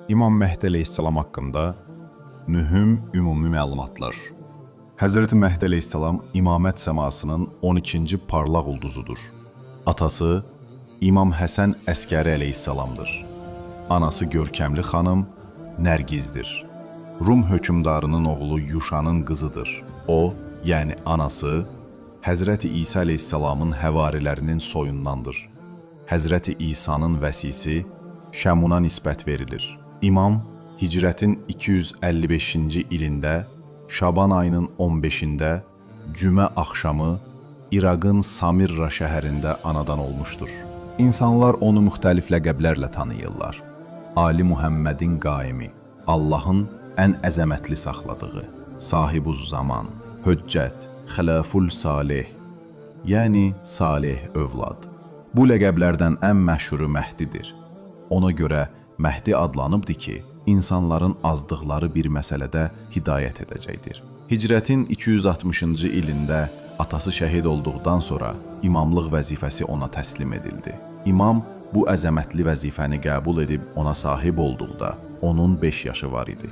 İmam Mehdi əleyhissalam haqqında mühüm ümumi məlumatlar. Həzrəti Mehdi əleyhissalam imamət səmasının 12-ci parlaq ulduzudur. Atası İmam Həsən Əskəri əleyhissalamdır. Anası görkəmli xanım Nərgizdir. Rum hökümdarının oğlu Yuşanın qızıdır. O, yəni anası, Həzrəti İsa əleyhissalamın həvarilərinin soyundandır. Həzrəti İsa'nın vəsisi Şəmuna nisbət verilir. İmam, hicrətin 255-ci ilində, Şaban ayının 15-də, cümə axşamı İraqın Samirra şəhərində anadan olmuşdur. İnsanlar onu müxtəlif ləqəblərlə tanıyırlar. Ali Muhammedin qaimi, Allahın ən əzəmətli saxladığı, sahibuz zaman, höccət, xilaful salih, yəni salih övlad. Bu ləqəblərdən ən məşhuru Məhdidir. Ona görə Məhdi adlanıbdır ki, insanların azdıqları bir məsələdə hidayət edəcəkdir. Hicrətin 260-cı ilində atası şəhid olduqdan sonra imamlıq vəzifəsi ona təslim edildi. İmam bu əzəmətli vəzifəni qəbul edib ona sahib olduqda onun 5 yaşı var idi.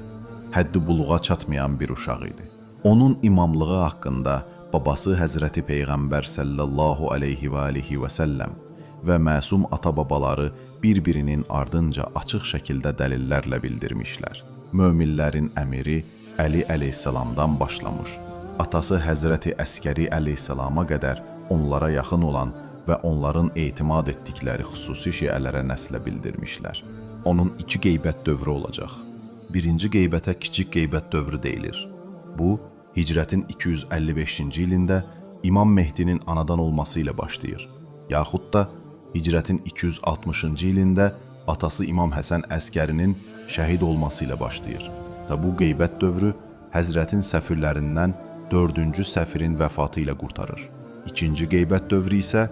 Həddi buluğa çatmayan bir uşaq idi. Onun imamlığı haqqında babası Həzrəti Peyğəmbər sallallahu aleyhi və alihi və səlləm və məsum ata-babaları bir-birinin ardınca açıq şəkildə dəlillərlə bildirmişlər. Möminlərin əmiri Əli əleyhissalamdan başlamış, atası Həzrəti Əskəri əleyhissalama qədər onlara yaxın olan və onların etimad etdikləri xüsusi şiələrə nəslə bildirmişlər. Onun 2 qeybət dövrü olacaq. Birinci qeybətə kiçik qeybət dövrü deyilir. Bu, hicrətin 255-ci ilində İmam Mehdinin anadan olması ilə başlayır. Yaxud da hicrətin 260-cı ilində atası İmam Həsən Əskərinin şəhid olması ilə başlayır. Və bu qeybət dövrü Həzrətin səfirlərindən 4-cü səfirin vəfatı ilə qurtarır. İkinci qeybət dövrü isə,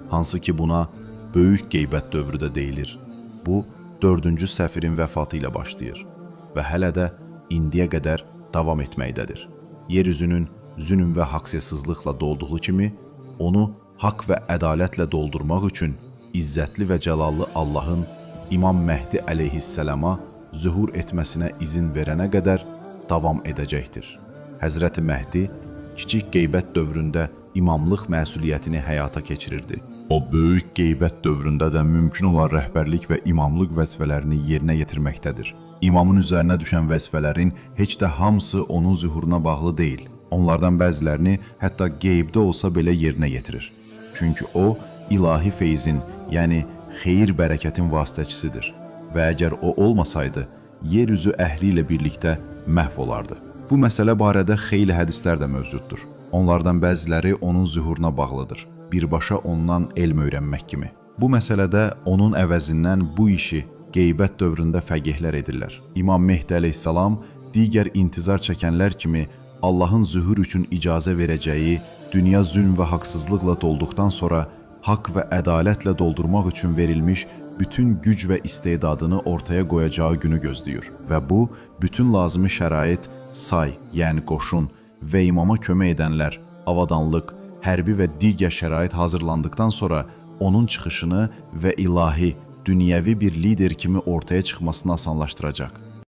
hansı ki buna böyük qeybət dövrü də deyilir, bu 4-cü səfirin vəfatı ilə başlayır və hələ də indiyə qədər davam etməkdədir. Yeryüzünün zülm və haqsızlıqla dolduğu kimi, onu haqq və ədalətlə doldurmaq üçün İzzətli və cəlallı Allahın İmam Məhdi əleyhissəlama zühur etməsinə izin verənə qədər davam edəcəkdir. Həzrəti Məhdi kiçik qeybət dövründə imamlıq məsuliyyətini həyata keçirirdi. O, böyük qeybət dövründə də mümkün olan rəhbərlik və imamlıq vəzifələrini yerinə yetirməkdədir. İmamın üzərinə düşən vəzifələrin heç də hamısı onun zühuruna bağlı deyil. Onlardan bəzilərini hətta qeybdə olsa belə yerinə yetirir. Çünki o, ilahi feyzin, yəni xeyir bərəkətin vasitəçisidir. Və əgər o olmasaydı, yeryüzü əhli ilə birlikdə məhv olardı. Bu məsələ barədə xeyli hədislər də mövcuddur. Onlardan bəziləri onun zühuruna bağlıdır. Birbaşa ondan elm öyrənmək kimi. Bu məsələdə onun əvəzindən bu işi qeybət dövründə fəqihlər edirlər. İmam Mehdi əleyhissalam digər intizar çəkənlər kimi Allahın zühur üçün icazə verəcəyi dünya zülm və haqsızlıqla dolduqdan sonra haqq və ədalətlə doldurmaq üçün verilmiş bütün güc və istedadını ortaya qoyacağı günü gözləyir. Və bu, bütün lazımi şərait, say, yəni qoşun və imama kömək edənlər, avadanlıq, hərbi və digər şərait hazırlandıqdan sonra onun çıxışını və ilahi, dünyəvi bir lider kimi ortaya çıxmasını asanlaşdıracaq.